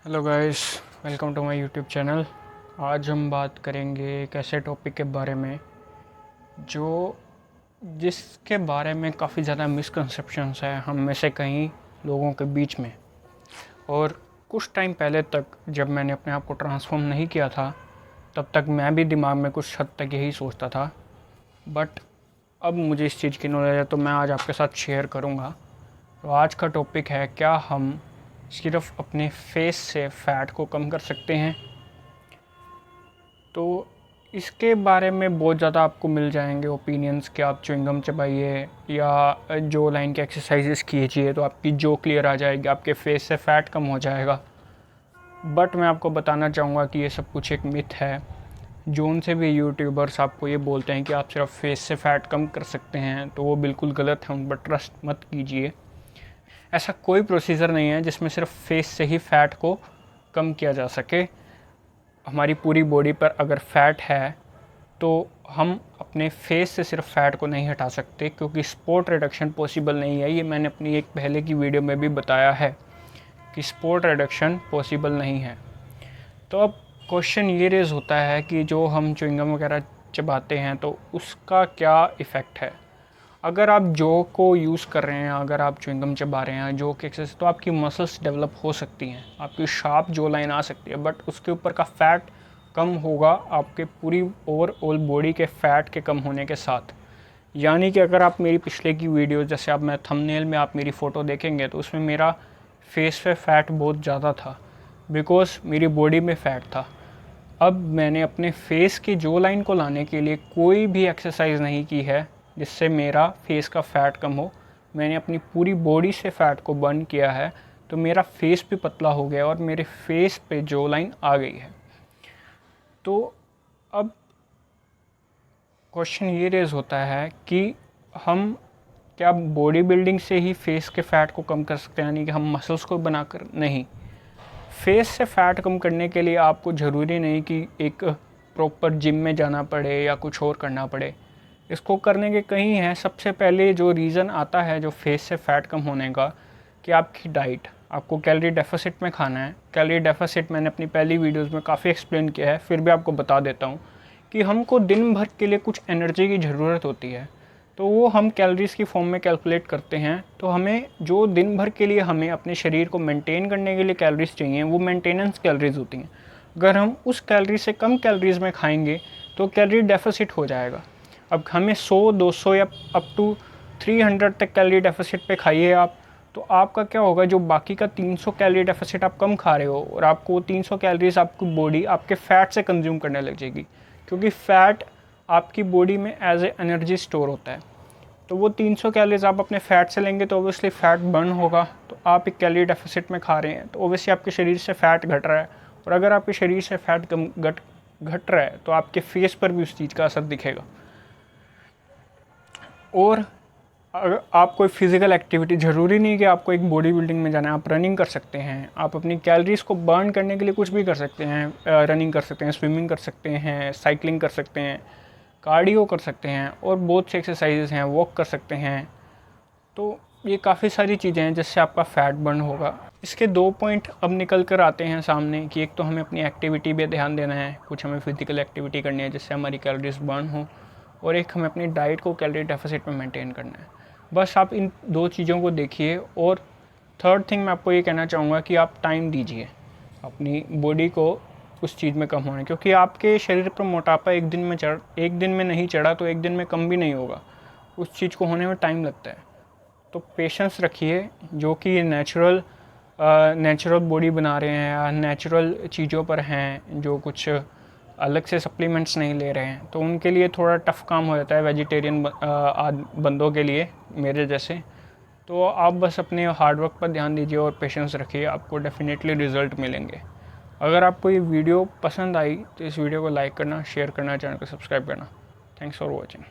Hello guys, welcome to my YouTube channel. आज हम बात करेंगे एक ऐसे टॉपिक के बारे में जो जिसके बारे में काफ़ी ज़्यादा मिसकंसेप्शंस है हम में से कई लोगों के बीच में। और कुछ टाइम पहले तक जब मैंने अपने आप को ट्रांसफॉर्म नहीं किया था तब तक मैं भी दिमाग में कुछ हद तक यही सोचता था, बट अब मुझे इस चीज़ की नॉलेज है तो मैं आज आपके साथ शेयर करूँगा। तो आज का टॉपिक है, क्या हम सिर्फ अपने फेस से फ़ैट को कम कर सकते हैं। तो इसके बारे में बहुत ज़्यादा आपको मिल जाएंगे ओपिनियंस कि आप च्युइंगम चबाइए या जो लाइन के एक्सरसाइजेस कीजिए तो आपकी जो क्लियर आ जाएगी, आपके फेस से फ़ैट कम हो जाएगा। बट मैं आपको बताना चाहूँगा कि ये सब कुछ एक मिथ है। जो उनसे भी यूट्यूबर्स आपको ये बोलते हैं कि आप सिर्फ फेस से फ़ैट कम कर सकते हैं तो वो बिल्कुल गलत है, उन पर ट्रस्ट मत कीजिए। ऐसा कोई प्रोसीजर नहीं है जिसमें सिर्फ फेस से ही फ़ैट को कम किया जा सके। हमारी पूरी बॉडी पर अगर फ़ैट है तो हम अपने फेस से सिर्फ फ़ैट को नहीं हटा सकते, क्योंकि स्पॉट रिडक्शन पॉसिबल नहीं है। ये मैंने अपनी एक पहले की वीडियो में भी बताया है कि स्पॉट रिडक्शन पॉसिबल नहीं है। तो अब क्वेश्चन ये रेज़ होता है कि जो हम च्युइंगम वगैरह चबाते हैं तो उसका क्या इफ़ेक्ट है। अगर आप जो को यूज़ कर रहे हैं, अगर आप च्युइंगम चबा रहे हैं जो के एक्सेस, तो आपकी मसल्स डेवलप हो सकती हैं, आपकी शार्प जो लाइन आ सकती है, बट उसके ऊपर का फ़ैट कम होगा आपके पूरी ओवरऑल बॉडी के फ़ैट के कम होने के साथ। यानी कि अगर आप मेरी पिछले की वीडियो, जैसे आप मैं थंबनेल में आप मेरी फ़ोटो देखेंगे तो उसमें मेरा फेस पे फ़ैट बहुत ज़्यादा था बिकॉज मेरी बॉडी में फ़ैट था। अब मैंने अपने फेस की जो लाइन को लाने के लिए कोई भी एक्सरसाइज नहीं की है जिससे मेरा फेस का फ़ैट कम हो। मैंने अपनी पूरी बॉडी से फ़ैट को बर्न किया है तो मेरा फेस भी पतला हो गया और मेरे फेस पे जो लाइन आ गई है। तो अब क्वेश्चन ये रेज़ होता है कि हम क्या बॉडी बिल्डिंग से ही फेस के फ़ैट को कम कर सकते हैं, यानी कि हम मसल्स को बनाकर नहीं। फेस से फ़ैट कम करने के लिए आपको ज़रूरी नहीं कि एक प्रॉपर जिम में जाना पड़े या कुछ और करना पड़े। इसको करने के कई हैं। सबसे पहले जो रीज़न आता है जो फेस से फ़ैट कम होने का, कि आपकी डाइट, आपको कैलोरी डेफिसिट में खाना है। कैलोरी डेफिसिट मैंने अपनी पहली वीडियोस में काफ़ी एक्सप्लेन किया है, फिर भी आपको बता देता हूँ कि हमको दिन भर के लिए कुछ एनर्जी की ज़रूरत होती है, तो वो हम कैलोरीज़ की फॉर्म में कैलकुलेट करते हैं। तो हमें जो दिन भर के लिए हमें अपने शरीर को मेंटेन करने के लिए कैलोरीज़ चाहिए वो मेंटेनेंस कैलोरीज़ होती हैं। अगर हम उस कैलोरी से कम कैलोरीज़ में खाएंगे तो कैलोरी डेफिसिट हो जाएगा। अब हमें 100, 200 या अप टू 300 तक कैलोरी डेफिसिट पे खाइए आप, तो आपका क्या होगा, जो बाकी का 300 कैलोरी डेफिसिट आप कम खा रहे हो और आपको 300 कैलोरीज आपकी बॉडी आपके फ़ैट से कंज्यूम करने लग जाएगी, क्योंकि फ़ैट आपकी बॉडी में एज ए एनर्जी स्टोर होता है। तो वो 300 कैलोरीज आप अपने फ़ैट से लेंगे तो ओबियसली फ़ैट बर्न होगा। तो आप एक कैलोरी डेफिसिट में खा रहे हैं तो ओबियसली आपके शरीर से फ़ैट घट रहा है, और अगर आपके शरीर से फ़ैट कम घट रहा है तो आपके फेस पर भी उस चीज़ का असर दिखेगा। और अगर आप कोई फिज़िकल एक्टिविटी, ज़रूरी नहीं कि आपको एक बॉडी बिल्डिंग में जाना है, आप रनिंग कर सकते हैं। आप अपनी कैलोरीज़ को बर्न करने के लिए कुछ भी कर सकते हैं। रनिंग कर सकते हैं, स्विमिंग कर सकते हैं, साइकिलिंग कर सकते हैं, कार्डियो कर सकते हैं, और बहुत से एक्सरसाइजेस हैं, वॉक कर सकते हैं। तो ये काफ़ी सारी चीज़ें हैं जिससे आपका फ़ैट बर्न होगा। इसके 2 पॉइंट अब निकल कर आते हैं सामने कि एक तो हमें अपनी एक्टिविटी पे ध्यान देना है, कुछ हमें फिज़िकल एक्टिविटी करनी है जिससे हमारी कैलोरीज बर्न हो, और एक हमें अपनी डाइट को कैलोरी डेफिसिट में मेंटेन करना है। बस आप इन 2 चीज़ों को देखिए। और थर्ड थिंग मैं आपको ये कहना चाहूँगा कि आप टाइम दीजिए अपनी बॉडी को उस चीज़ में कम होने, क्योंकि आपके शरीर पर मोटापा एक दिन में नहीं चढ़ा तो एक दिन में कम भी नहीं होगा। उस चीज़ को होने में टाइम लगता है। तो पेशेंस रखिए। जो कि नेचुरल बॉडी बना रहे हैं या नेचुरल चीज़ों पर हैं, जो कुछ अलग से सप्लीमेंट्स नहीं ले रहे हैं, तो उनके लिए थोड़ा टफ़ काम हो जाता है, वेजिटेरियन बंदों के लिए, मेरे जैसे। तो आप बस अपने हार्डवर्क पर ध्यान दीजिए और पेशेंस रखिए, आपको डेफिनेटली रिज़ल्ट मिलेंगे। अगर आपको ये वीडियो पसंद आई तो इस वीडियो को लाइक करना, शेयर करना, चैनल को सब्सक्राइब करना। Thanks for watching.